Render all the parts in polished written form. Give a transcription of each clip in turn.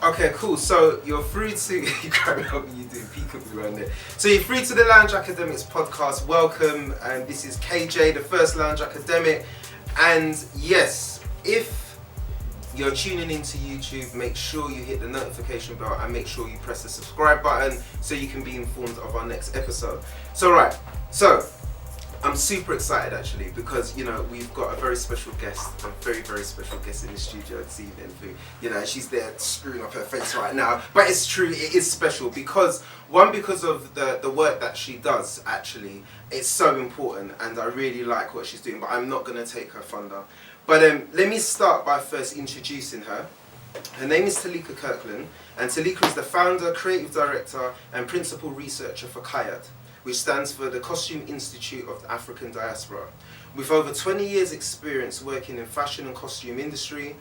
Okay, cool. So you're through to you carry on what you do, peekaboo around there. So you're through to the Lounge Academics podcast. Welcome, and this is KJ, the first Lounge Academic. And yes, if you're tuning into YouTube, make sure you hit the notification bell and make sure you press the subscribe button so you can be informed of our next episode. So I'm super excited actually because, you know, we've got a very special guest, a very, very special guest in the studio this evening who, you know, she's there screwing up her face right now. But it's true, it is special because of the work that she does actually. It's so important and I really like what she's doing, but I'm not going to take her thunder. But let me start by first introducing her. Her name is Teleica Kirkland, and Teleica is the founder, creative director and principal researcher for CAIAD, which stands for the Costume Institute of the African Diaspora. With over 20 years experience working in fashion and costume industry,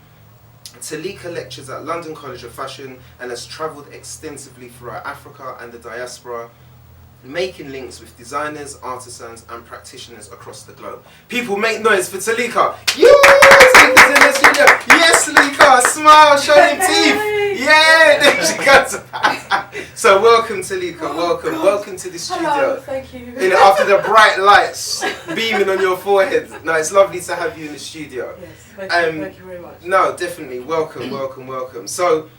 Teleica lectures at London College of Fashion and has travelled extensively throughout Africa and the diaspora, making links with designers, artisans and practitioners across the globe. People, make noise for Teleica. Yes, Teleica's in the studio. Yes, Teleica, smile, show them teeth. Yeah, there she goes. So welcome, Teleica, welcome to the studio. Hello, thank you. You know, after the bright lights beaming on your forehead. No, it's lovely to have you in the studio. Yes, thank you very much. No, definitely, welcome. So,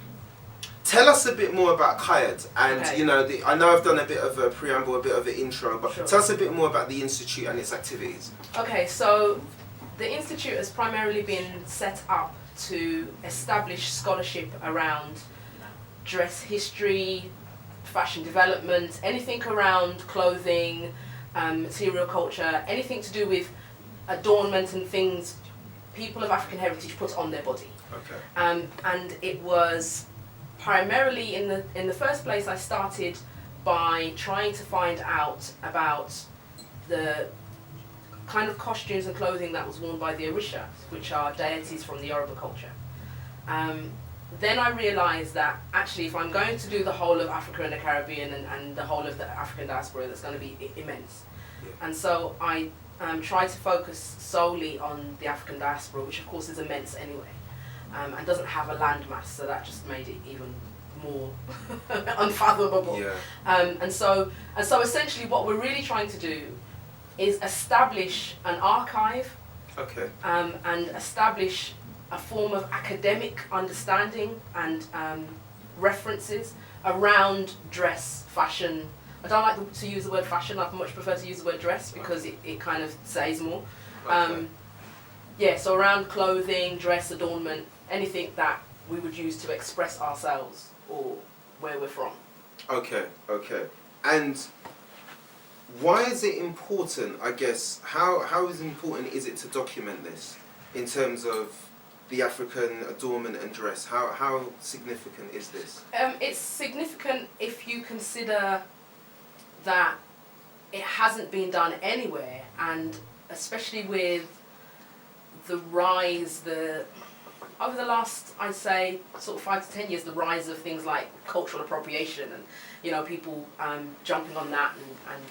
tell us a bit more about CAIAD, and Okay. you know, I know I've done a bit of a preamble, a bit of an intro, but Sure. tell us a bit more about the Institute and its activities. Okay, so the Institute has primarily been set up to establish scholarship around dress history, fashion development, anything around clothing, material culture, anything to do with adornment and things people of African heritage put on their body. Okay. And it was primarily in the first place I started by trying to find out about the kind of costumes and clothing that was worn by the Orisha, which are deities from the Yoruba culture. Then I realised that actually if I'm going to do the whole of Africa and the Caribbean and the whole of the African diaspora, that's going to be immense. Yeah. And so I tried to focus solely on the African diaspora, which of course is immense anyway, and doesn't have a landmass, so that just made it even more unfathomable. Yeah. And so essentially what we're really trying to do is establish an archive, Okay. and establish a form of academic understanding and references around dress, fashion. I don't like to use the word fashion, I much prefer to use the word dress because it kind of says more. Okay. Yeah, so around clothing, dress, adornment, anything that we would use to express ourselves or where we're from. Okay. And why is it important, I guess, how is important is it to document this in terms of the African adornment and dress? How significant is this? It's significant if you consider that it hasn't been done anywhere, and especially with the rise, over the last, I'd say, sort of 5 to 10 years, the rise of things like cultural appropriation and, you know, people jumping on that and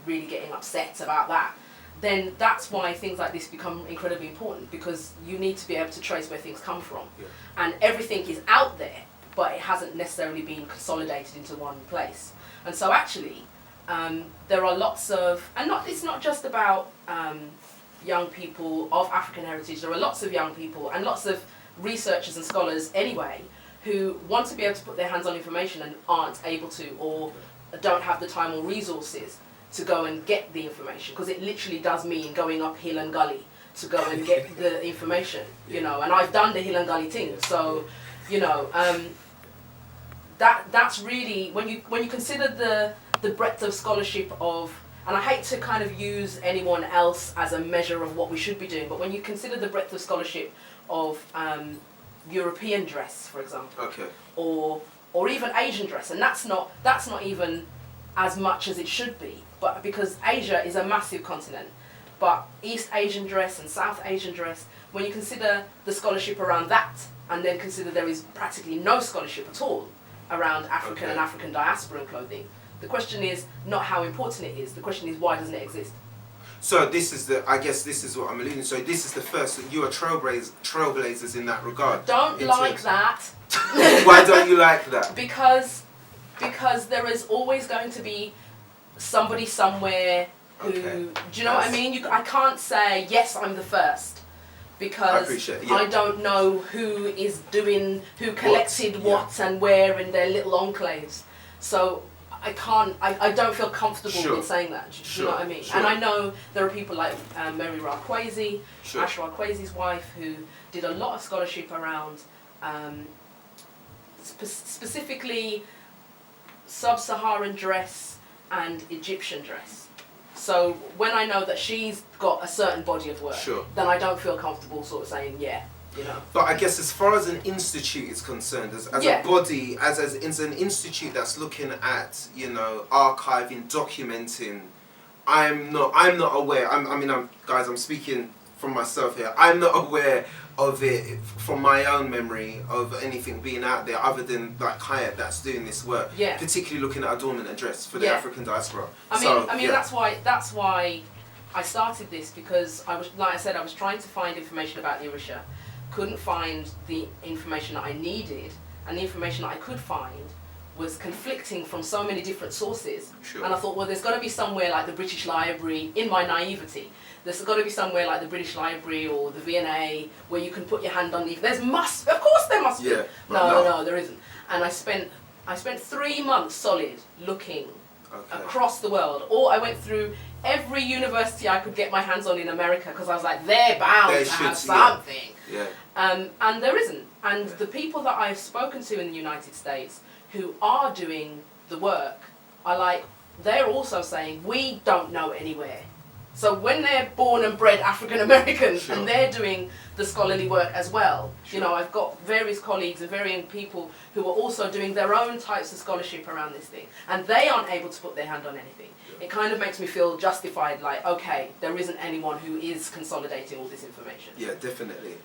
really getting upset about that, then that's why things like this become incredibly important, because you need to be able to trace where things come from. Yeah. And everything is out there, but it hasn't necessarily been consolidated into one place. And so actually, there are lots of, it's not just about young people of African heritage, there are lots of young people and lots of researchers and scholars anyway who want to be able to put their hands on information and aren't able to, or don't have the time or resources to go and get the information, because it literally does mean going up hill and gully to go and get the information, you know, and I've done the hill and gully thing, so, you know, that's really, when you consider the breadth of scholarship of, and I hate to kind of use anyone else as a measure of what we should be doing, but when you consider the breadth of scholarship of European dress, for example, Okay. or even Asian dress, and that's not even as much as it should be, but because Asia is a massive continent, but East Asian dress and South Asian dress, when you consider the scholarship around that, and then consider there is practically no scholarship at all around African and African diaspora clothing, the question is not how important it is, the question is why doesn't it exist? So this is I guess this is what I'm alluding to. So this is the first, you are trailblazers in that regard. Don't like that. Why don't you like that? Because there is always going to be somebody somewhere who, Okay. do you know what I mean? I can't say, yes, I'm the first. Because I don't know who collected what and where in their little enclaves. So I don't feel comfortable in saying that. Do you know what I mean? And I know there are people like Mary Rakwesi, Ash Rakwesi's wife, who did a lot of scholarship around specifically sub-Saharan dress and Egyptian dress. So when I know that she's got a certain body of work, then I don't feel comfortable sort of saying, yeah, you know. But I guess as far as an institute is concerned, as a body, as it's an institute that's looking at, you know, archiving, documenting, I'm not aware. Guys, I'm speaking from myself here. I'm not aware of it from my own memory of anything being out there other than like Kayed that's doing this work. Yeah. Particularly looking at adornment and dress for the African diaspora. I mean that's why I started this, because I was, like I said, I was trying to find information about the Orisha, couldn't find the information that I needed, and the information that I could find was conflicting from so many different sources. And I thought, well, there's got to be somewhere like the British Library, in my naivety, there's got to be somewhere like the British Library or the V&A where you can put your hand on the... of course there must be. No, there isn't. And I spent 3 months solid looking across the world. Or I went through every university I could get my hands on in America, because I was like, they're bound to have something. Yeah. And there isn't. And the people that I've spoken to in the United States who are doing the work are like, they're also saying, we don't know anywhere. So when they're born and bred African Americans and they're doing the scholarly work as well, you know, I've got various colleagues and varying people who are also doing their own types of scholarship around this thing, and they aren't able to put their hand on anything. It kind of makes me feel justified, like, okay, there isn't anyone who is consolidating all this information. Yeah, definitely.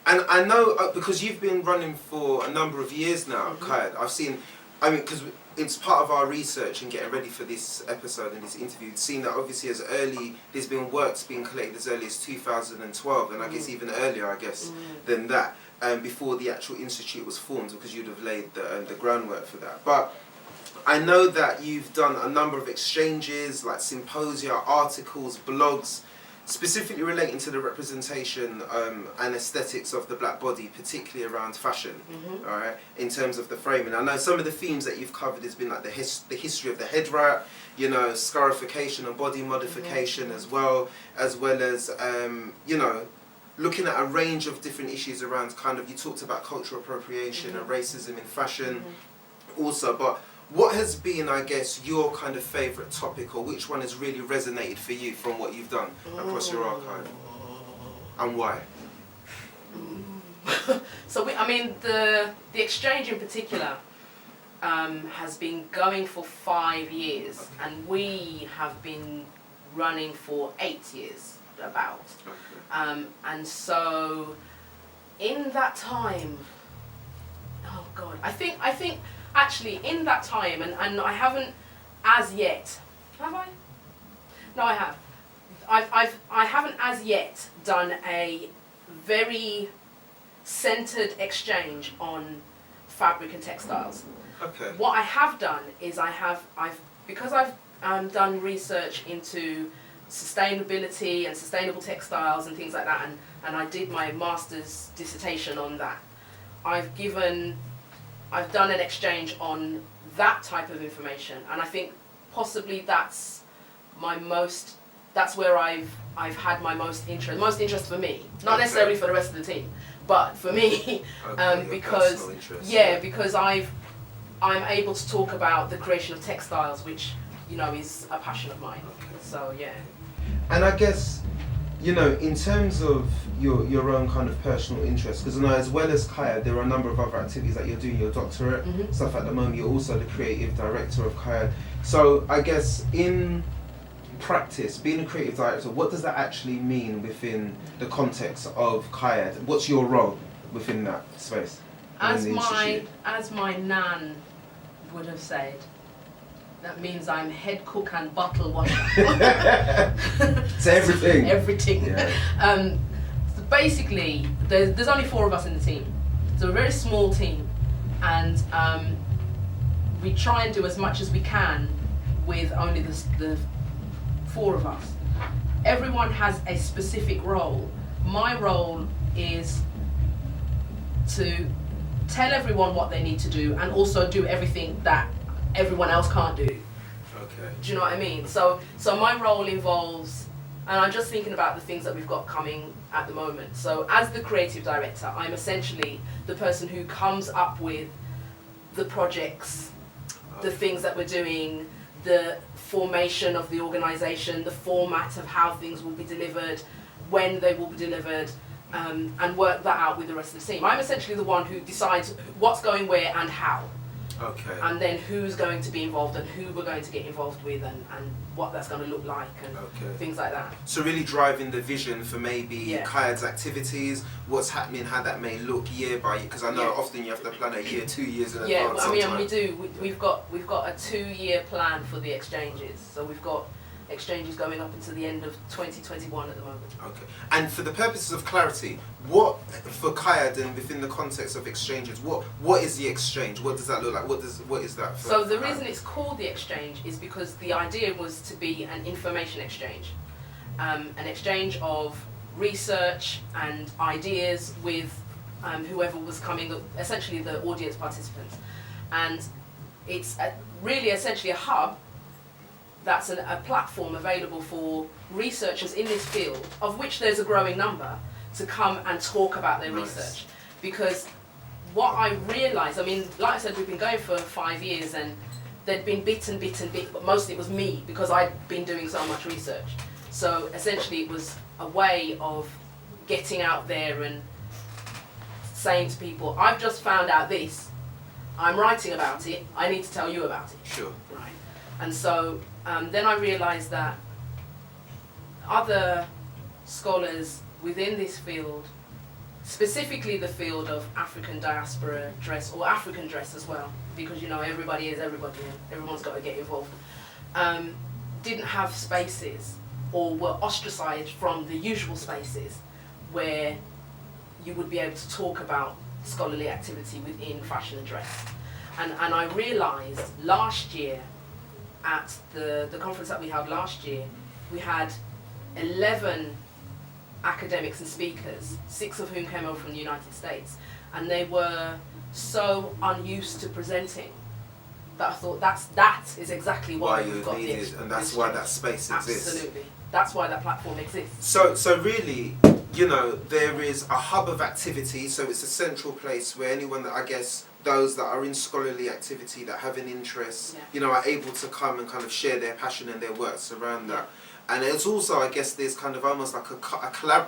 And I know, because you've been running for a number of years now, Kayed, I've seen, because it's part of our research and getting ready for this episode and this interview, seen that obviously there's been works being collected as early as 2012, and I guess even earlier, than that, before the actual institute was formed, because you'd have laid the groundwork for that. But I know that you've done a number of exchanges, like symposia, articles, blogs, specifically relating to the representation and aesthetics of the black body, particularly around fashion, all right, in terms of the framing. I know some of the themes that you've covered has been like the history of the head wrap, you know, scarification and body modification as well as, you know, looking at a range of different issues around kind of, you talked about cultural appropriation and racism in fashion also, but what has been, I guess, your kind of favourite topic, or which one has really resonated for you from what you've done across your archive, and why? So, the exchange in particular has been going for 5 years, and we have been running for 8 years, about. And so, in that time, oh God, I think actually in that time, and I haven't as yet, have I? No, I have. I haven't as yet done a very centered exchange on fabric and textiles. Okay. What I have done is because I've done research into sustainability and sustainable textiles and things like that, and I did my master's dissertation on that. I've done an exchange on that type of information, and I think possibly that's where I've had my most interest for me, not necessarily for the rest of the team, but for me, because I'm able to talk about the creation of textiles, which, you know, is a passion of mine. So yeah. And I guess, you know, in terms of your own kind of personal interest, because I know as well as Kayed, there are a number of other activities that you're doing, your doctorate, stuff at the moment. You're also the creative director of Kayed. So I guess in practice, being a creative director, what does that actually mean within the context of Kayed? What's your role within that space? As my nan would have said, That means I'm head cook and bottle washer. So everything. Everything. Yeah. So basically, there's only 4 of us in the team. So we're a very small team, and we try and do as much as we can with only the 4 of us. Everyone has a specific role. My role is to tell everyone what they need to do and also do everything that everyone else can't do. Okay. Do you know what I mean? So my role involves, and I'm just thinking about the things that we've got coming at the moment. So as the creative director, I'm essentially the person who comes up with the projects, the things that we're doing, the formation of the organisation, the format of how things will be delivered, when they will be delivered, and work that out with the rest of the team. I'm essentially the one who decides what's going where and how. Okay. And then who's going to be involved and who we're going to get involved with and what that's going to look like and things like that. So really driving the vision for maybe Yeah. Kayad's activities, what's happening, how that may look year by year, because I know Yeah. often you have to plan a year, 2 years in Yeah, advance. I mean, and sometimes. we do. We've got a 2-year plan for the exchanges. So we've got exchanges going up until the end of 2021 at the moment. Okay. And for the purposes of clarity, what for Kayad and within the context of exchanges, what is the exchange? What does that look like? What is that for? So the Kayad? reason it's called the exchange is because the idea was to be an information exchange, an exchange of research and ideas with whoever was coming, essentially the audience participants, and it's really essentially a hub. That's a platform available for researchers in this field, of which there's a growing number, to come and talk about their research. Because what I realised, I mean, like I said, we've been going for 5 years and there'd been bit, but mostly it was me because I'd been doing so much research. So essentially it was a way of getting out there and saying to people, I've just found out this, I'm writing about it, I need to tell you about it. Sure. Right. And so then I realised that other scholars within this field, specifically the field of African diaspora dress, or African dress as well, because you know everybody is everybody and everyone's got to get involved, didn't have spaces or were ostracised from the usual spaces where you would be able to talk about scholarly activity within fashion and dress. And I realised last year, at the conference that we held last year, we had 11 academics and speakers, 6 of whom came over from the United States, and they were so unused to presenting that I thought that is exactly why we've got this. And that's why that space exists. Absolutely. That's why that platform exists. So really, you know, there is a hub of activity, so it's a central place where anyone that, I guess, those that are in scholarly activity, that have an interest, you know, are able to come and kind of share their passion and their works around that. And it's also, I guess, there's kind of almost like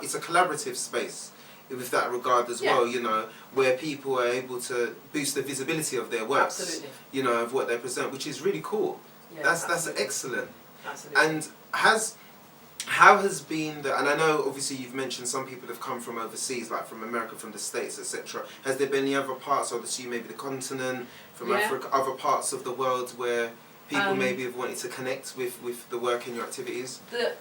it's a collaborative space with that regard as well, you know, where people are able to boost the visibility of their works, Absolutely. you know, of what they present, which is really cool. Yeah, that's absolutely. excellent. Absolutely. And how has been and I know obviously you've mentioned some people have come from overseas, like from America, from the States, etc. Has there been any other parts, obviously maybe the continent, from Africa, other parts of the world where people maybe have wanted to connect with the work and your activities? The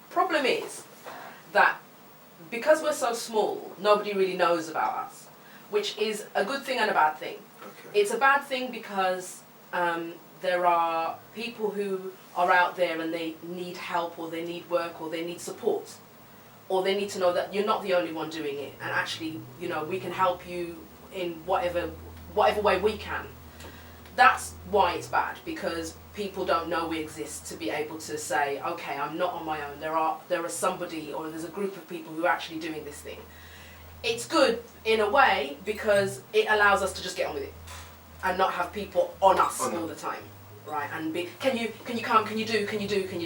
problem is that because we're so small, nobody really knows about us, which is a good thing and a bad thing. Okay. It's a bad thing because there are people who are out there and they need help, or they need work, or they need support, or they need to know that you're not the only one doing it, and actually, you know, we can help you in whatever way we can. That's why it's bad, because people don't know we exist to be able to say, okay, I'm not on my own. There are somebody, or there's a group of people who are actually doing this thing. It's good in a way because it allows us to just get on with it and not have people on us all the time, right? And be, can you come? Can you do?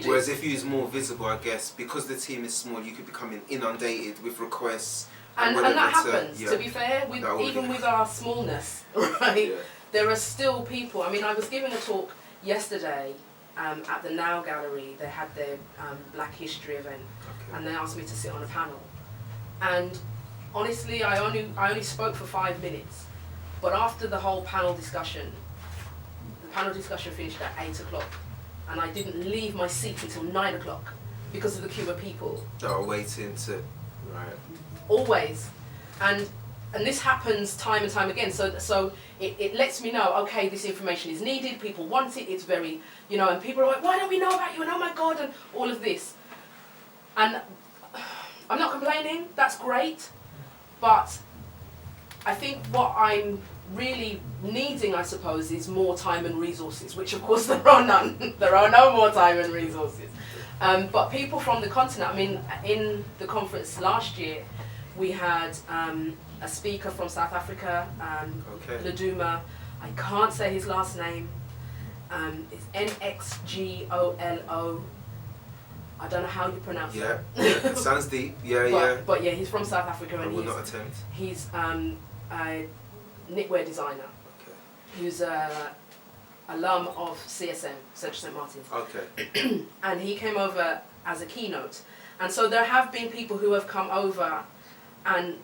Whereas if you was more visible, I guess, because the team is small, you could become inundated with requests. And that happens. To be fair, even with our smallness, right? Yeah. There are still people. I mean, I was giving a talk yesterday at the Now Gallery. They had their Black History event, and they asked me to sit on a panel. And honestly, I only spoke for 5 minutes, but after the whole panel discussion, the panel discussion finished at 8 o'clock, and I didn't leave my seat until 9 o'clock because of the queue of people. Oh, waiting to, right. Always. And this happens time and time again. So it lets me know, okay, this information is needed, people want it, it's very, and people are like, why don't we know about you? And oh my God, and all of this. And I'm not complaining, that's great, but I think what I'm really needing, I suppose, is more time and resources, which of course there are none. There are no more time and resources. But people from the continent, I mean, in the conference last year, we had a speaker from South Africa, Laduma. I can't say his last name. It's Nxgolo. I don't know how you pronounce it. Yeah, it sounds deep. But yeah, he's from South Africa, and I will not attempt. He's a knitwear designer. Okay. Who's a alum of CSM, Central St. Martin's. Okay. And he came over as a keynote. And so there have been people who have come over, and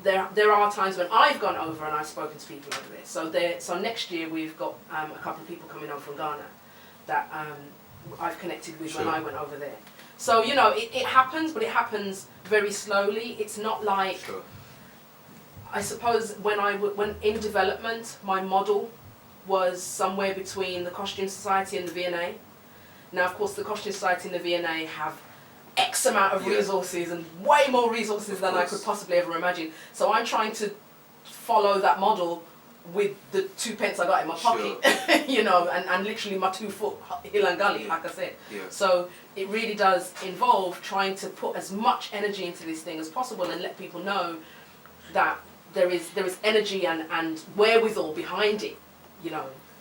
there are times when I've gone over and I've spoken to people over there. So next year we've got a couple of people coming over from Ghana that I've connected with when I went over there. So, it happens, but it happens very slowly. It's not like, I suppose when in development, my model was somewhere between the Costume Society and the V&A. Now, of course, the Costume Society and the V&A have X amount of resources, and way more resources than I could possibly ever imagine. So I'm trying to follow that model with the 2 pence I got in my pocket, and literally my 2 foot hill and gully, like I said. Yeah. So it really does involve trying to put as much energy into this thing as possible and let people know that there is energy and wherewithal behind it,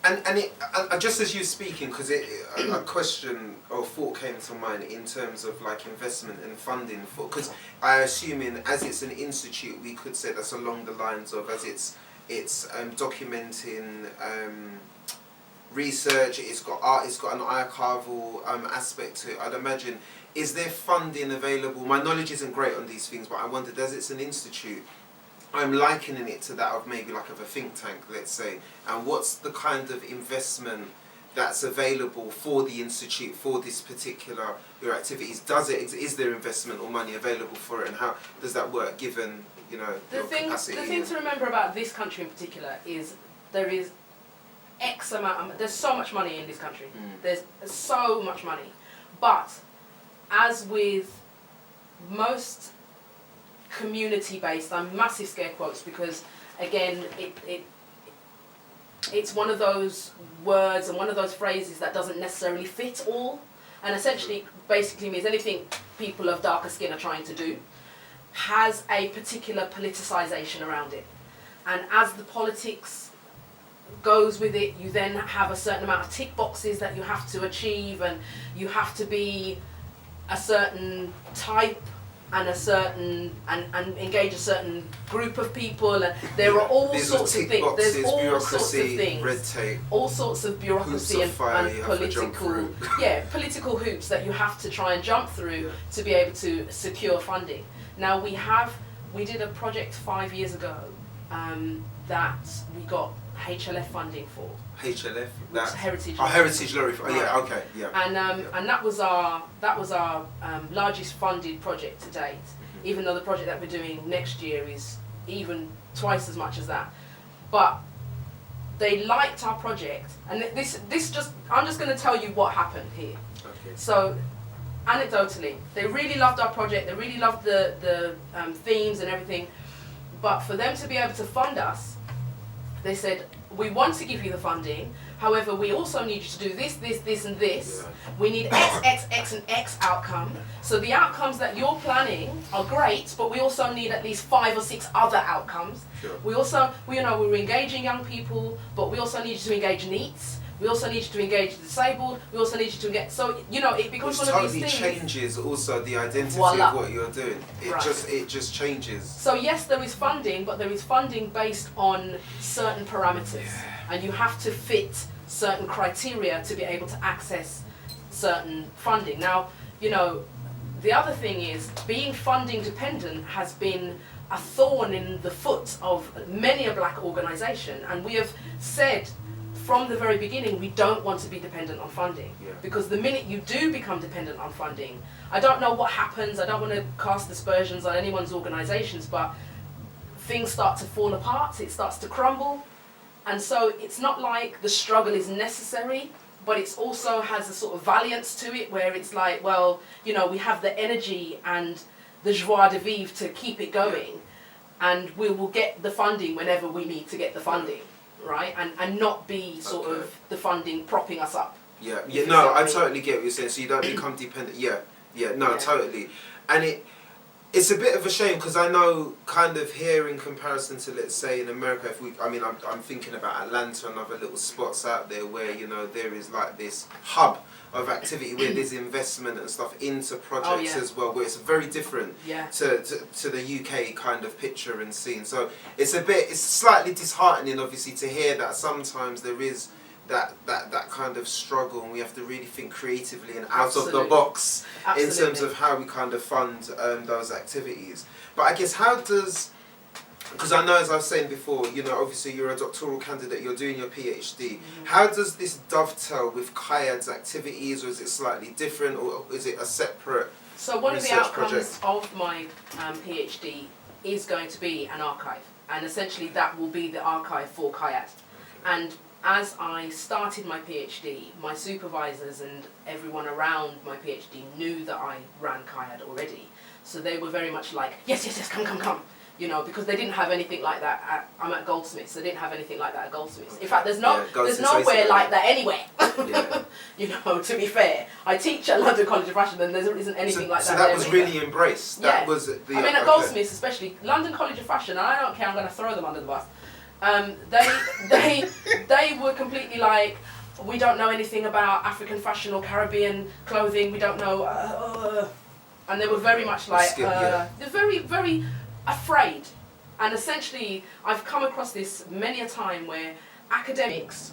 And just as you're speaking, because a question or thought came to mind in terms of like investment and funding for, because I assume as it's an institute, we could say that's along the lines of as it's documenting research, it's got art, it's got an archival aspect to it. I'd imagine, is there funding available? My knowledge isn't great on these things, but I wondered, as it's an institute, I'm likening it to that of maybe like of a think tank, let's say, and what's the kind of investment that's available for the institute for this particular your activities? Is there investment or money available for it, and how does that work given the thing to remember about this country in particular is there is X amount. There's so much money in this country. There's so much money, but as with most community-based, I'm massive scare quotes because again it's one of those words and one of those phrases that doesn't necessarily fit all, and essentially basically means anything people of darker skin are trying to do has a particular politicization around it, and as the politics goes with it, you then have a certain amount of tick boxes that you have to achieve, and you have to be a certain type and a certain and engage a certain group of people, and there are all sorts of things. There's all sorts of things, red tape, all sorts of bureaucracy and political political hoops that you have to try and jump through to be able to secure funding. Now we did a project 5 years ago that we got HLF funding for. HLF, that's Heritage. Heritage Lorry. And that was our largest funded project to date. Even though the project that we're doing next year is even twice as much as that, but they liked our project, and I'm just going to tell you what happened here. Okay. So, anecdotally, they really loved our project. They really loved the themes and everything, but for them to be able to fund us, they said, we want to give you the funding, however, we also need you to do this, this, this, and this. Yeah. We need X, X, X, and X outcome. So the outcomes that you're planning are great, but we also need at least 5 or 6 other outcomes. Sure. We also, we're engaging young people, but we also need you to engage NEETs. We also need you to engage the disabled. We also need you to engage. So it becomes one of these things. Totally changes also the identity Voila. of what you're doing. It just changes. So yes, there is funding, but there is funding based on certain parameters, and you have to fit certain criteria to be able to access certain funding. Now, the other thing is being funding dependent has been a thorn in the foot of many a black organisation, and we have said from the very beginning, we don't want to be dependent on funding. Yeah. Because the minute you do become dependent on funding, I don't know what happens, I don't want to cast aspersions on anyone's organisations, but things start to fall apart, it starts to crumble. And so it's not like the struggle is necessary, but it also has a sort of valiance to it where it's like, well, you know, we have the energy and the joie de vivre to keep it going, and we will get the funding whenever we need to get the funding, right? And not be sort of the funding propping us up. Yeah, no, I totally get what you're saying. So you don't become dependent. Totally. And it's a bit of a shame because I know kind of here in comparison to, let's say, in America, I'm thinking about Atlanta and other little spots out there where, you know, there is like this hub of activity where there's investment and stuff into projects as well, where it's very different to the UK kind of picture and scene. So it's slightly disheartening, obviously, to hear that sometimes there is that kind of struggle, and we have to really think creatively and out of the box in terms of how we kind of fund those activities. But I guess because I know, as I was saying before, you know, obviously you're a doctoral candidate, you're doing your PhD. How does this dovetail with Kayad's activities, or is it slightly different, or is it a separate So one of the outcomes project of my PhD is going to be an archive, and essentially that will be the archive for Kayad. And as I started my PhD, my supervisors and everyone around my PhD knew that I ran Kayad already. So they were very much like, yes, come. You know, because they didn't have anything like that I'm at Goldsmiths, they didn't have anything like that at Goldsmiths. In fact, there's nowhere like that anywhere. You know, to be fair. I teach at London College of Fashion and there isn't anything like that. So that was really embraced. That was at Goldsmiths especially, London College of Fashion, and I don't care, I'm going to throw them under the bus. They were completely like, we don't know anything about African fashion or Caribbean clothing, we don't know, and they were very much like, they're very, very afraid. And essentially, I've come across this many a time where academics,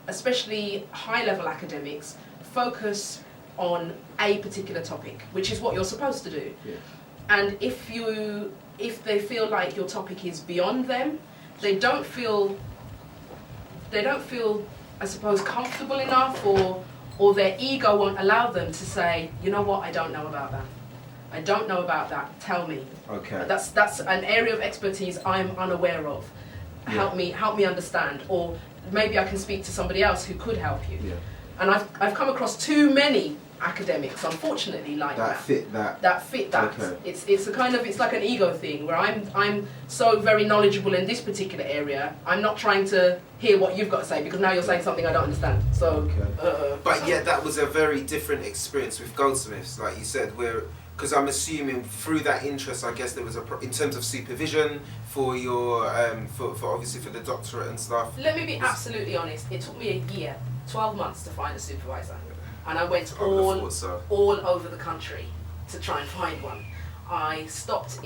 especially high-level academics, focus on a particular topic, which is what you're supposed to do. Yeah. And if they feel like your topic is beyond them, they don't feel, I suppose, comfortable enough, or their ego won't allow them to say, you know what, I don't know about that. I don't know about that, tell me. Okay. That's an area of expertise I'm unaware of. Help me understand. Or maybe I can speak to somebody else who could help you. Yeah. And I've come across too many academics, unfortunately, like that. That fit that. Okay. It's like an ego thing where I'm so very knowledgeable in this particular area. I'm not trying to hear what you've got to say because now you're saying something I don't understand. So. Okay. But yet that was a very different experience with Goldsmiths, like you said, because I'm assuming through that interest, I guess there was in terms of supervision for your for obviously for the doctorate and stuff. Let me be absolutely honest. It took me a year, 12 months to find a supervisor. And I went all over the country to try and find one. I stopped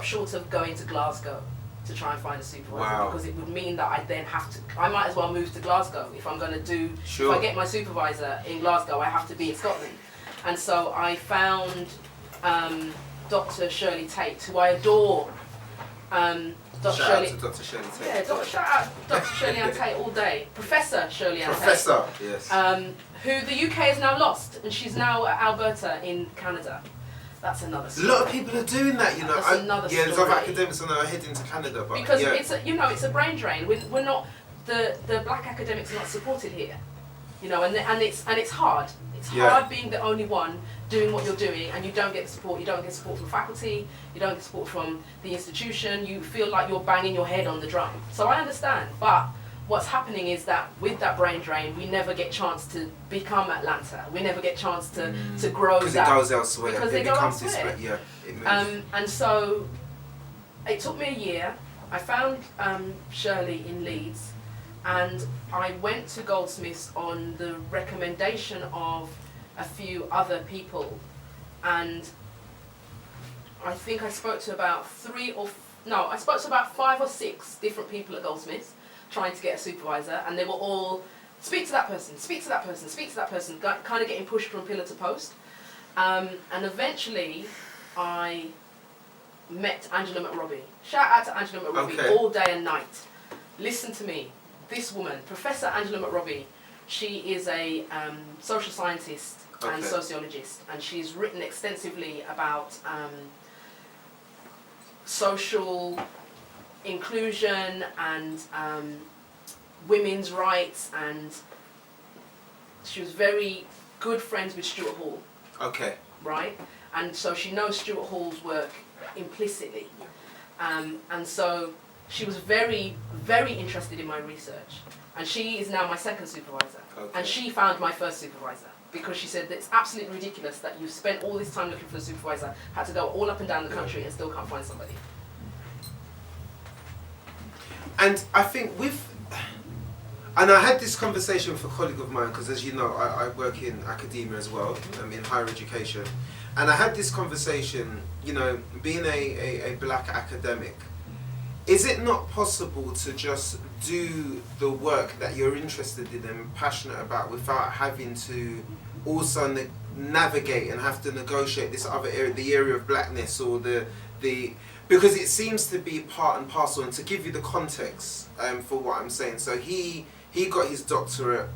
short of going to Glasgow to try and find a supervisor because it would mean that I'd then I might as well move to Glasgow if I'm going to do, if I get my supervisor in Glasgow, I have to be in Scotland. And so I found Dr. Shirley Tate, who I adore. Shout out to Dr. Shirley Tate. Yeah, shout out Dr. Shirley Ann Tate all day. Professor Shirley Ann Tate. Professor, yes. Who the UK has now lost, and she's now at Alberta in Canada. That's another story. A lot of people are doing that, you know. That's another story. There's other academics that are heading to Canada, but because it's a brain drain. We're not the black academics are not supported here, you know, and it's hard. It's hard being the only one doing what you're doing, and you don't get the support. You don't get support from faculty. You don't get support from the institution. You feel like you're banging your head on the drum. So I understand, but what's happening is that with that brain drain, we never get chance to become Atlanta. We never get chance to grow that. Because it goes elsewhere. Because it goes elsewhere. It moves. And so it took me a year. I found Shirley in Leeds, and I went to Goldsmiths on the recommendation of a few other people, and I think I spoke to about 5 or 6 different people at Goldsmiths trying to get a supervisor, and they were all, speak to that person, kind of getting pushed from pillar to post. And eventually I met Angela McRobbie. Shout out to Angela McRobbie all day and night. Listen to me. this woman, Professor Angela McRobbie, she is a social scientist and sociologist, and she's written extensively about social inclusion and women's rights, and she was very good friends with Stuart Hall. Okay. Right? And so she knows Stuart Hall's work implicitly. And so she was very, very interested in my research. And she is now my second supervisor. Okay. And she found my first supervisor, because she said that it's absolutely ridiculous that you've spent all this time looking for a supervisor, had to go all up and down the country and still can't find somebody. And I think and I had this conversation with a colleague of mine, because as you know, I work in academia as well, in higher education. And I had this conversation, you know, being a black academic, is it not possible to just do the work that you're interested in and passionate about without having to also navigate and have to negotiate this other area, the area of blackness, or the because it seems to be part and parcel. And to give you the context for what I'm saying, so he got his doctorate.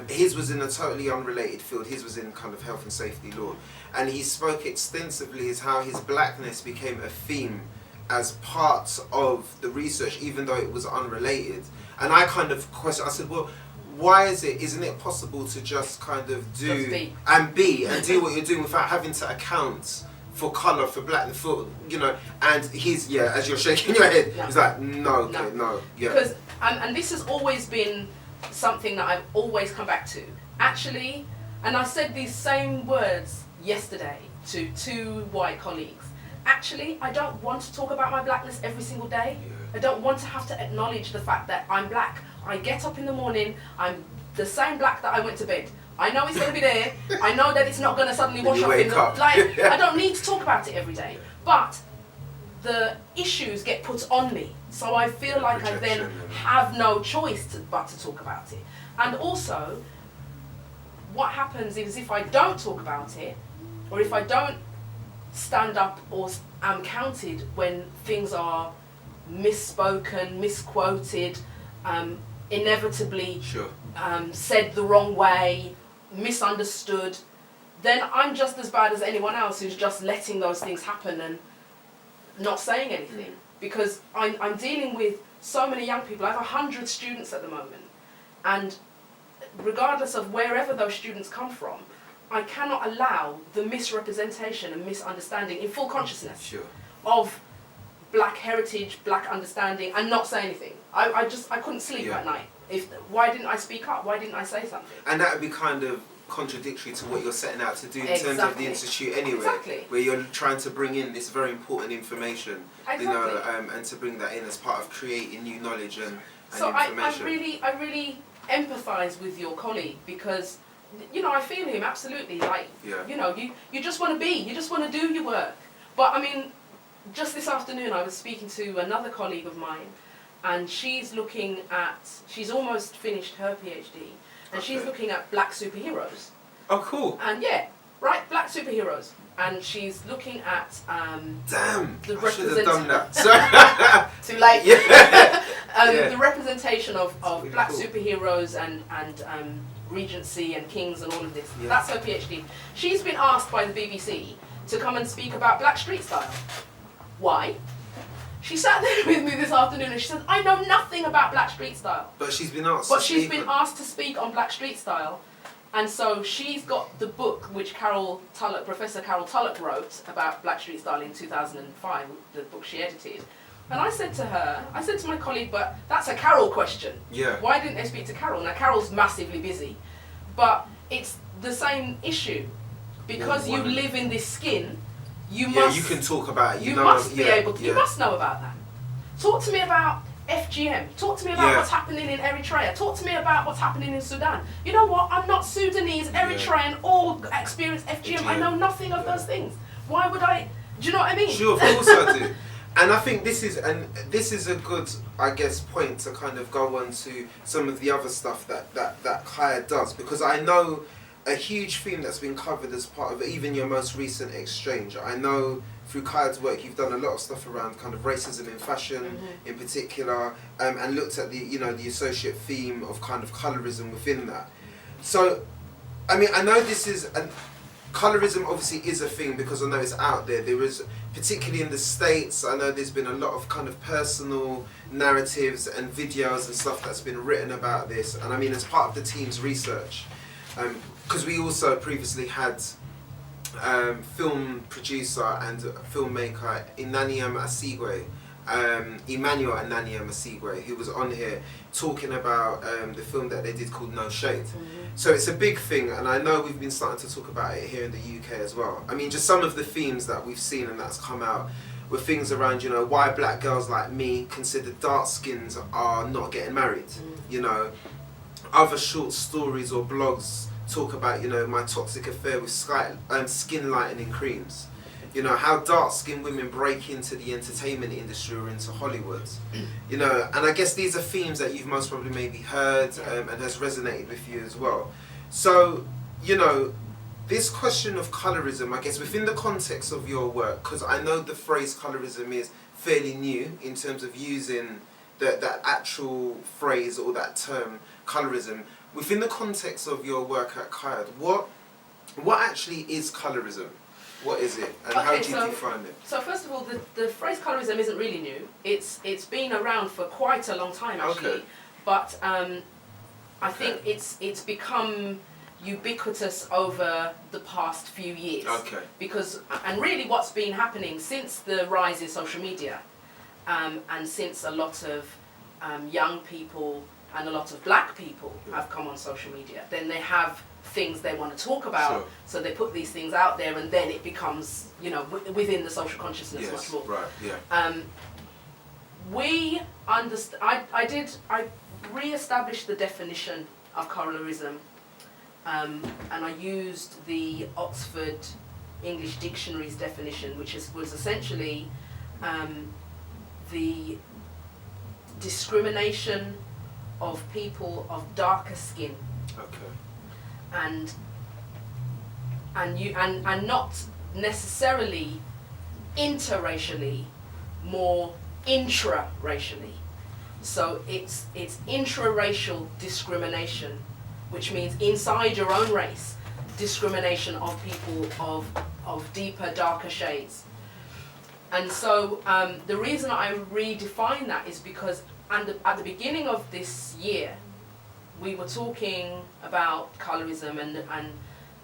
His was in a totally unrelated field. His was in kind of health and safety law, and he spoke extensively as how his blackness became a theme as part of the research, even though it was unrelated. And I kind of questioned. I said, well, why isn't it possible to just kind of do and do what you're doing without having to account for colour, for blackness, for, you know? And he's, as you're shaking your head, he's like, no. Because and this has always been something that I've always come back to. Actually, and I said these same words yesterday to two white colleagues. Actually, I don't want to talk about my blackness every single day. I don't want to have to acknowledge the fact that I'm black. I get up in the morning, I'm the same black that I went to bed. I know it's going to be there. I know that it's not going to suddenly wash off in the... Like, I don't need to talk about it every day. But the issues get put on me. So I feel like I then have no choice but to talk about it. And also, what happens is if I don't talk about it, or if I don't stand up or am counted when things are misspoken, misquoted, inevitably said the wrong way, misunderstood, then I'm just as bad as anyone else who's just letting those things happen and not saying anything. Because I'm dealing with so many young people. I have 100 students at the moment, and regardless of wherever those students come from, I cannot allow the misrepresentation and misunderstanding in full consciousness of black heritage, black understanding, and not say anything. I couldn't sleep at night. Why didn't I speak up? Why didn't I say something? And that would be kind of contradictory to what you're setting out to do in terms of the institute anyway, where you're trying to bring in this very important information, you know, and to bring that in as part of creating new knowledge and information. I really empathise with your colleague, because, you know, I feel him absolutely. Like, you know, you just want to you just want to do your work. But I mean, just this afternoon I was speaking to another colleague of mine, and she's almost finished her PhD, and she's looking at black superheroes. Oh, cool. And black superheroes. And she's looking at damn, the I should have done that. Too late. The representation of really black superheroes and Regency and Kings and all of this. That's her PhD. She's been asked by the BBC to come and speak about black street style. Why? She sat there with me this afternoon and she said, I know nothing about black street style. But she's been asked asked to speak on black street style. And so she's got the book which Professor Carol Tulloch wrote about black street style in 2005, the book she edited. And I said to my colleague, but that's a Carol question. Why didn't they speak to Carol? Now, Carol's massively busy. But it's the same issue. Because you live in this skin, you can talk about it. You must be able to. You must know about that. Talk to me about FGM. Talk to me about what's happening in Eritrea. Talk to me about what's happening in Sudan. You know what? I'm not Sudanese, Eritrean, or experience FGM. I know nothing of those things. Why would I? Do you know what I mean? Sure, of course I do. And I think this is a good, I guess, point to kind of go on to some of the other stuff that Kaya does, because I know a huge theme that's been covered as part of even your most recent exchange. I know through Kayad's work, you've done a lot of stuff around kind of racism in fashion, in particular, and looked at the the associate theme of kind of colorism within that. So, I mean, I know this is colorism obviously is a thing because I know it's out there. There is, particularly in the States, I know there's been a lot of kind of personal narratives and videos and stuff that's been written about this. And I mean, as part of the team's research, because we also previously had film producer and filmmaker Emmanuel Anania Masigwe, who was on here talking about the film that they did called No Shade. So it's a big thing, and I know we've been starting to talk about it here in the UK as well. I mean, just some of the themes that we've seen and that's come out were things around, why black girls like me considered dark skins are not getting married. Other short stories or blogs talk about, my toxic affair with skin lightening creams. How dark-skinned women break into the entertainment industry or into Hollywood. And I guess these are themes that you've most probably maybe heard and has resonated with you as well. So, this question of colorism, I guess within the context of your work, because I know the phrase colorism is fairly new in terms of using that actual phrase or that term, colorism. Within the context of your work at Kayad, what actually is colorism? What is it, and how do you define it? So first of all, the phrase colorism isn't really new. It's been around for quite a long time actually, but I think it's become ubiquitous over the past few years. Because really what's been happening since the rise in social media, and since a lot of young people and a lot of black people have come on social media, then they have things they want to talk about, so they put these things out there, and then it becomes, within the social consciousness much more. We understand. I re-established the definition of colorism, and I used the Oxford English Dictionary's definition, which was essentially the discrimination of people of darker skin. And not necessarily interracially, more intra-racially. So it's intra-racial discrimination, which means inside your own race, discrimination of people of deeper, darker shades. And so the reason I redefine that is because at the beginning of this year, we were talking about colorism, and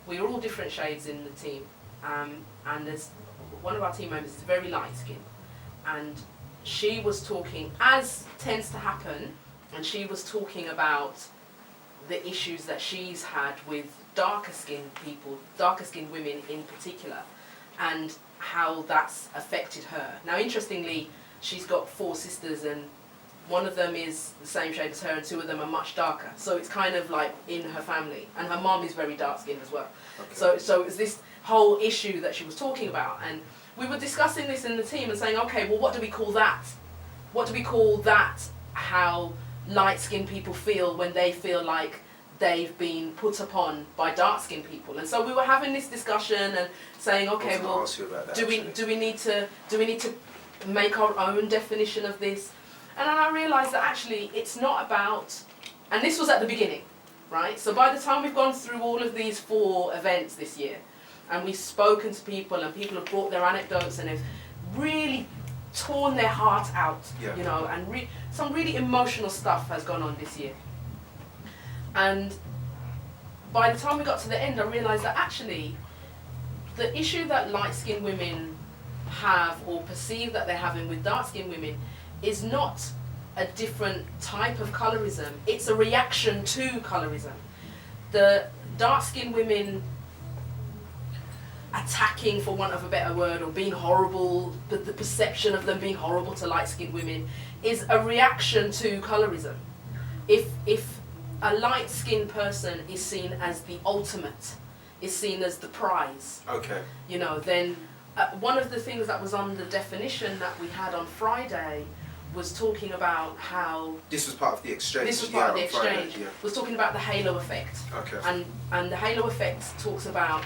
we were all different shades in the team. And there's one of our team members is very light skinned, and she was talking, as tends to happen, and she was talking about the issues that she's had with darker skinned people, darker skinned women in particular, and how that's affected her. Now, interestingly, she's got 4 sisters, and one of them is the same shade as her, and 2 of them are much darker. So it's kind of like in her family, and her mum is very dark skinned as well. So it's this whole issue that she was talking about, and we were discussing this in the team and saying, okay, well, what do we call that? What do we call that? How light skinned people feel when they feel like they've been put upon by dark skinned people. And so we were having this discussion and saying, okay, well, do we need to make our own definition of this? And then I realised that actually it's not about, and this was at the beginning, right? So by the time we've gone through all of these 4 events this year, and we've spoken to people, and people have brought their anecdotes, and have really torn their heart out, and some really emotional stuff has gone on this year. And by the time we got to the end, I realised that actually the issue that light-skinned women have, or perceive that they're having with dark-skinned women, is not a different type of colorism. It's a reaction to colorism. The dark-skinned women attacking, for want of a better word, or being horrible, the perception of them being horrible to light-skinned women is a reaction to colorism. If a light-skinned person is seen as the ultimate, is seen as the prize, then one of the things that was on the definition that we had on Friday was talking about how... This was part of the exchange. This was part of the exchange. Friday, was talking about the halo effect. And the halo effect talks about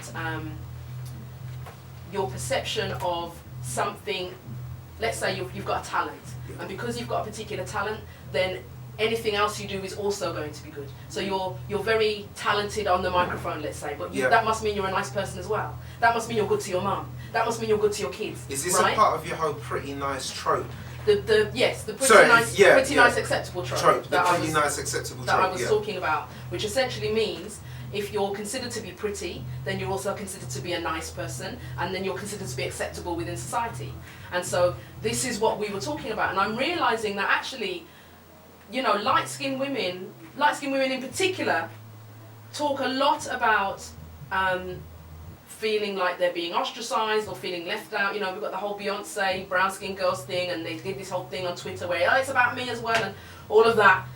your perception of something, let's say you've got a talent, and because you've got a particular talent, then anything else you do is also going to be good. So you're very talented on the microphone, let's say, but that must mean you're a nice person as well. That must mean you're good to your mum. That must mean you're good to your kids. Is this right? a part of your whole pretty nice trope? The pretty nice acceptable trope. The pretty nice acceptable trope. That I was talking about, which essentially means if you're considered to be pretty, then you're also considered to be a nice person, and then you're considered to be acceptable within society. And so this is what we were talking about, and I'm realizing that actually, light-skinned women in particular, talk a lot about feeling like they're being ostracized or feeling left out. We've got the whole Beyonce brown-skinned girls thing, and they did this whole thing on Twitter where it's about me as well, and all of that.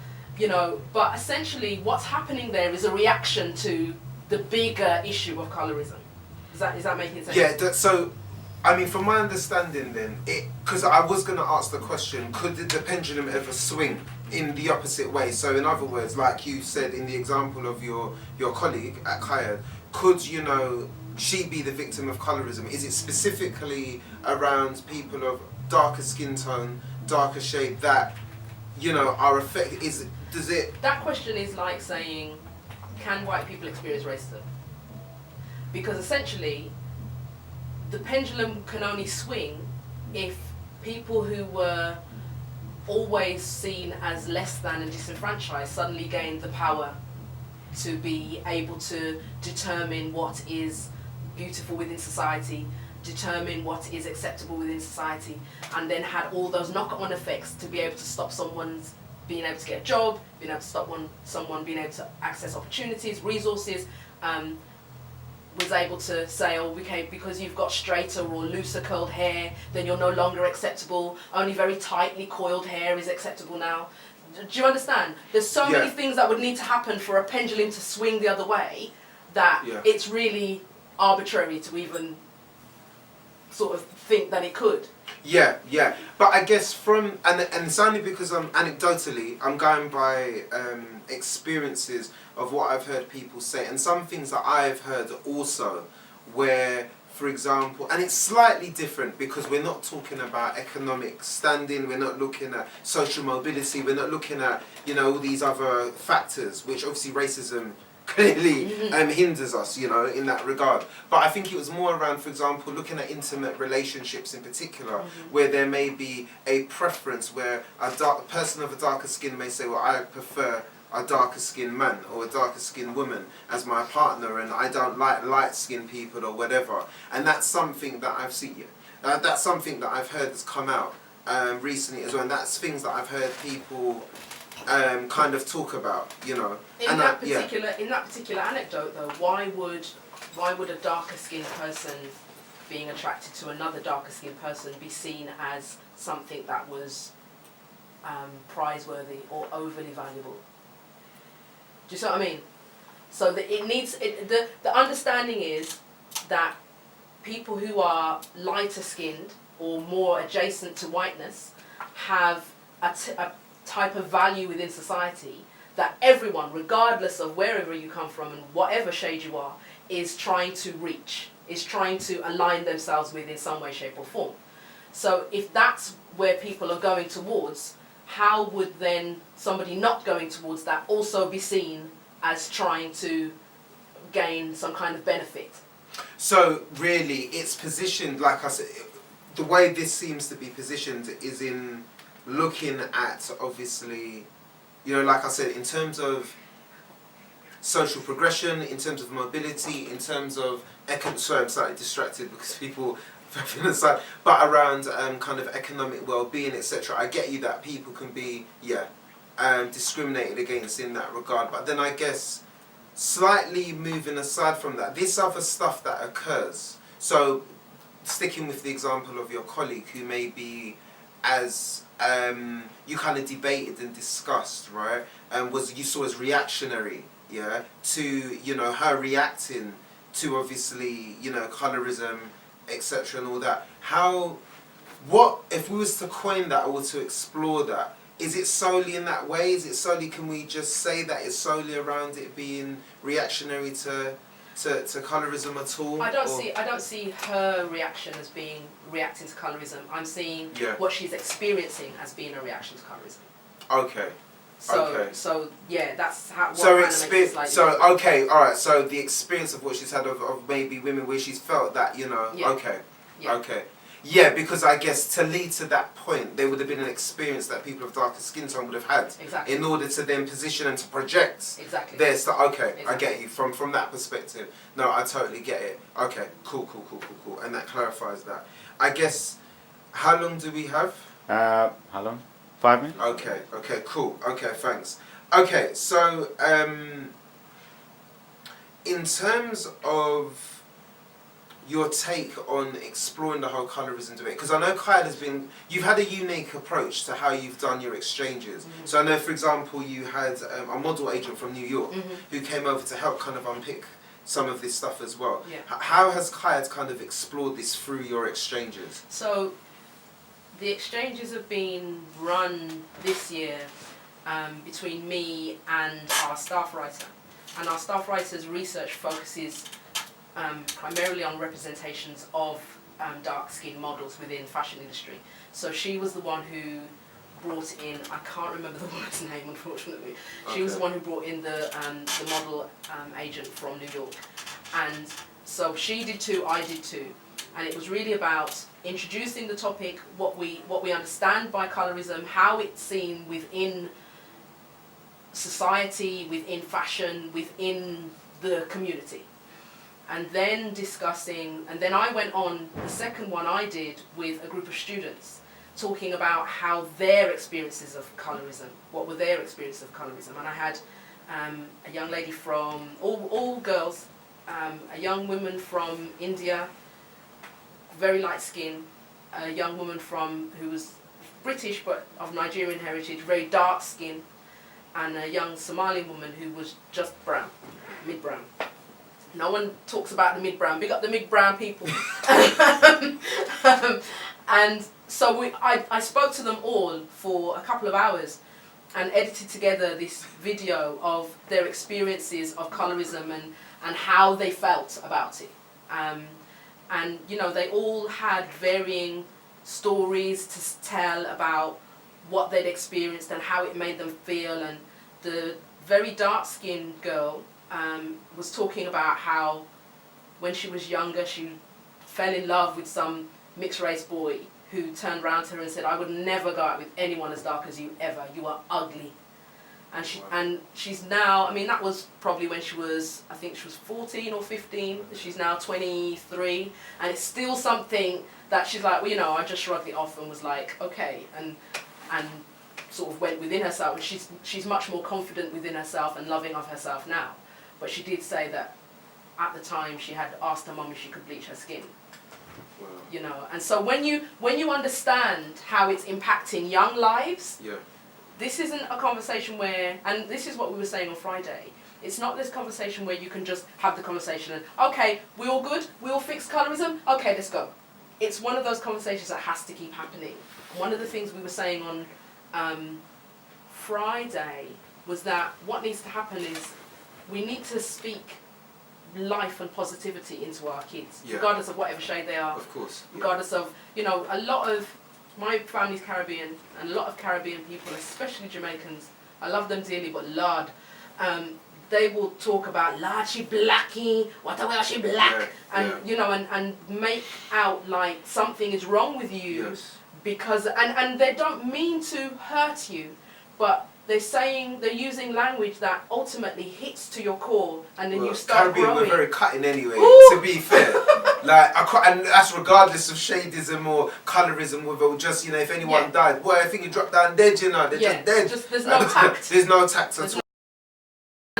But essentially what's happening there is a reaction to the bigger issue of colorism. Is that making sense? Yeah, so, from my understanding then, because I was going to ask the question, could the pendulum ever swing in the opposite way? So in other words, like you said in the example of your colleague at Kaya, could, she be the victim of colorism? Is it specifically around people of darker skin tone, darker shade that, are affected? That question is like saying, can white people experience racism? Because essentially, the pendulum can only swing if people who were always seen as less than and disenfranchised suddenly gained the power to be able to determine what is beautiful within society, determine what is acceptable within society, and then had all those knock-on effects to be able to stop someone's being able to get a job, being able to stop someone being able to access opportunities, resources, was able to say, okay, because you've got straighter or looser curled hair, then you're no longer acceptable, only very tightly coiled hair is acceptable now. Do you understand? There's so many things that would need to happen for a pendulum to swing the other way that it's really arbitrary to even sort of think that it could. Yeah. But I guess and it's only because I'm going by experiences of what I've heard people say, and some things that I've heard also where, for example, and it's slightly different because we're not talking about economic standing, we're not looking at social mobility, we're not looking at, all these other factors, which obviously racism clearly hinders us, in that regard. But I think it was more around, for example, looking at intimate relationships in particular, where there may be a preference where a person of a darker skin may say, well, I prefer a darker skinned man or a darker skinned woman as my partner, and I don't like light skinned people or whatever. And that's something that I've seen. That's something that I've heard has come out recently as well, and that's things that I've heard people kind of talk about, In that particular anecdote, though, why would a darker skinned person being attracted to another darker skinned person be seen as something that was prizeworthy or overly valuable? Do you see what I mean? So the understanding is that people who are lighter skinned or more adjacent to whiteness have a type of value within society that everyone, regardless of wherever you come from and whatever shade you are, is trying to reach, is trying to align themselves with in some way, shape or form. So if that's where people are going towards, how would then somebody not going towards that also be seen as trying to gain some kind of benefit? So really it's positioned, like I said, the way this seems to be positioned is in looking at, obviously, like I said, in terms of social progression, in terms of mobility, in terms of sorry, I'm slightly distracted because people aside, but around kind of economic well-being, etc. I get you that people can be discriminated against in that regard, but then I guess slightly moving aside from that, this other stuff that occurs, so sticking with the example of your colleague who may be as you kind of debated and discussed, right, you saw as reactionary, to her reacting to obviously colorism, etc. and all that. What if we was to coin that or to explore that? Is it solely in that way? Can we just say that it's solely around it being reactionary to to colorism at all? I don't see her reaction as being reacting to colorism. I'm seeing what she's experiencing as being a reaction to colorism. Okay. So yeah, that's how. So okay, all right. So the experience of what she's had of maybe women where she's felt that okay. Yeah, because I guess to lead to that point, there would have been an experience that people of darker skin tone would have had in order to then position and to project their stuff. Okay, I get you from that perspective. No, I totally get it. Okay, cool. And that clarifies that. I guess, how long do we have? How long? 5 minutes? Okay, cool. Okay, thanks. Okay, so in terms of your take on exploring the whole colorism debate, because I know Kyle you've had a unique approach to how you've done your exchanges. So I know, for example, you had a model agent from New York who came over to help kind of unpick some of this stuff as well. How has Kyle kind of explored this through your exchanges? So the exchanges have been run this year between me and our staff writer. And our staff writer's research focuses primarily on representations of dark-skinned models within fashion industry. So she was the one who brought in, I can't remember the woman's name unfortunately, she was the one who brought in the model agent from New York. And so she did too, I did too. And it was really about introducing the topic, what we understand by colorism, how it's seen within society, within fashion, within the community. And then discussing, and then I went on, the second one I did with a group of students, talking about how their experiences of colorism, what were their experiences of colorism. And I had a young lady from, all girls, a young woman from India, very light skin, a young woman who was British but of Nigerian heritage, very dark skin, and a young Somali woman who was just brown, mid-brown. No one talks about the mid-brown. Big up the mid-brown people. And so I spoke to them all for a couple of hours and edited together this video of their experiences of colorism and how they felt about it. And they all had varying stories to tell about what they'd experienced and how it made them feel. And the very dark-skinned girl was talking about how when she was younger she fell in love with some mixed-race boy who turned around to her and said, "I would never go out with anyone as dark as you ever. You are ugly." And she's now, I mean, that was probably when she was, I think she was 14 or 15. She's now 23, and it's still something that she's like, I just shrugged it off and was like, okay, and sort of went within herself. And she's much more confident within herself and loving of herself now. But she did say that at the time she had asked her mum if she could bleach her skin. Wow. And so when you understand how it's impacting young lives, this isn't a conversation where, and this is what we were saying on Friday, it's not this conversation where you can just have the conversation and, okay, we all good, we all fix colorism, okay, let's go. It's one of those conversations that has to keep happening. One of the things we were saying on Friday was that what needs to happen is we need to speak life and positivity into our kids, regardless of whatever shade they are. Of course. Regardless of, a lot of, my family's Caribbean, and a lot of Caribbean people, especially Jamaicans, I love them dearly, but Lord, they will talk about, Lord, she blacky, what the hell, she black, and make out like something is wrong with you, because, and they don't mean to hurt you, but they're using language that ultimately hits to your core, and then you start Caribbean growing. We're very cutting anyway, Ooh. to be fair. And that's regardless of shadism or colorism, or just, if anyone died, boy, I think you drop down dead, they're just dead. There's no tact. There's no tact at all.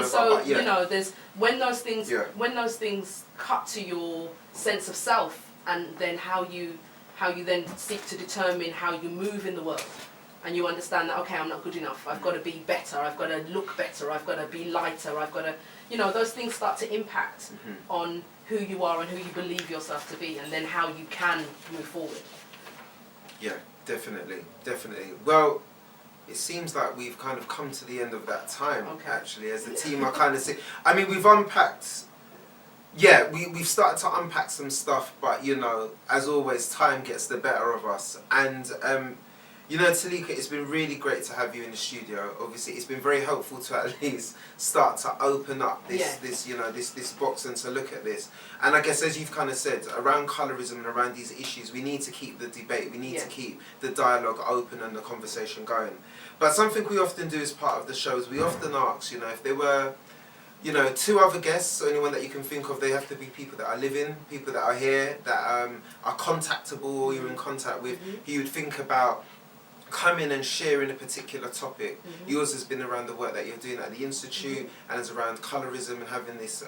So, there's, when those things cut to your sense of self, and then how you then seek to determine how you move in the world. And you understand that, okay, I'm not good enough, I've got to be better, I've got to look better, I've got to be lighter, I've got to, those things start to impact on who you are and who you believe yourself to be, and then how you can move forward. Yeah, definitely. Well, it seems like we've kind of come to the end of that time, actually, as a team. I kind of see, I mean, we've unpacked, yeah, we've started to unpack some stuff, but you know, as always, time gets the better of us. And you know, Teleica, it's been really great to have you in the studio. Obviously, it's been very helpful to at least start to open up this box and to look at this. And I guess, as you've kind of said, around colorism and around these issues, we need to keep the debate, we need to keep the dialogue open and the conversation going. But something we often do as part of the show is we often ask, you know, if there were, you know, two other guests or anyone that you can think of, they have to be people that are living, people that are here, that are contactable or you're in contact with, who you'd think about coming and sharing a particular topic. Yours has been around the work that you're doing at the Institute and it's around colorism and having this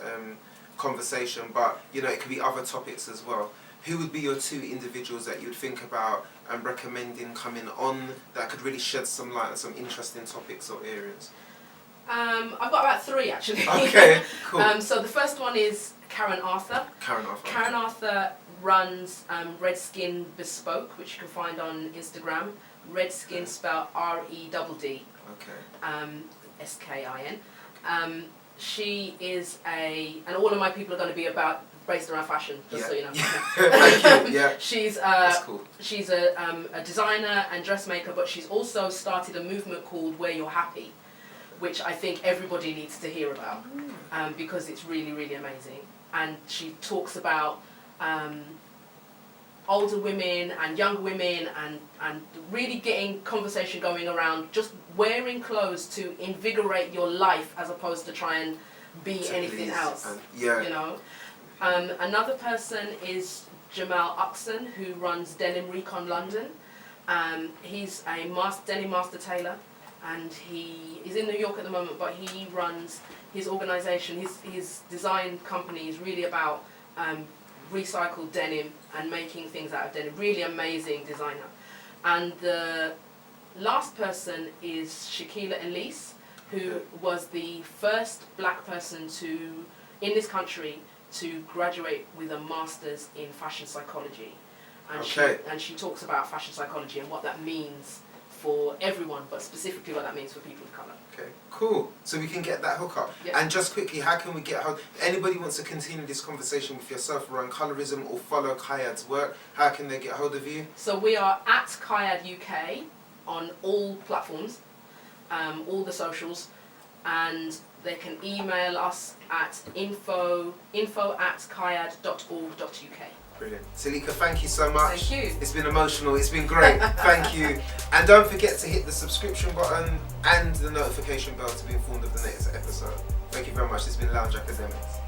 conversation, but you know, it could be other topics as well. Who would be your two individuals that you'd think about and recommending coming on that could really shed some light on some interesting topics or areas? I've got about three actually. Okay, cool. So the first one is Karen Arthur. Karen Arthur runs Redskin Bespoke, which you can find on Instagram. Redskin spelled REDD. Okay. SKIN. She is and all of my people are going to be based around fashion, just so you know. Thank you. Yeah. That's cool. She's a designer and dressmaker, but she's also started a movement called Wear You're Happy, which I think everybody needs to hear about because it's really, really amazing. And she talks about older women and younger women and really getting conversation going around just wearing clothes to invigorate your life as opposed to try and be anything else. You know. Another person is Jamal Uxon, who runs Denim Recon London. He's a denim master tailor, and he is in New York at the moment, but he runs his organisation, his design company is really about recycled denim and making things out of denim. Really amazing designer. And the last person is Shakila Elise, who was the first black person in this country to graduate with a master's in fashion psychology. And she talks about fashion psychology and what that means for everyone, but specifically what that means for people of colour. Okay, cool. So we can get that hook up. Yep. And just quickly, how can we get hold? Anybody wants to continue this conversation with yourself around colorism or follow Kayad's work, how can they get hold of you? So we are at Kayad UK on all platforms, all the socials, and they can email us at info@kayad.org.uk. Brilliant. Teleica, thank you so much. Thank you. It's been emotional, it's been great. Thank you. And don't forget to hit the subscription button and the notification bell to be informed of the next episode. Thank you very much. It's been Lounge Academics.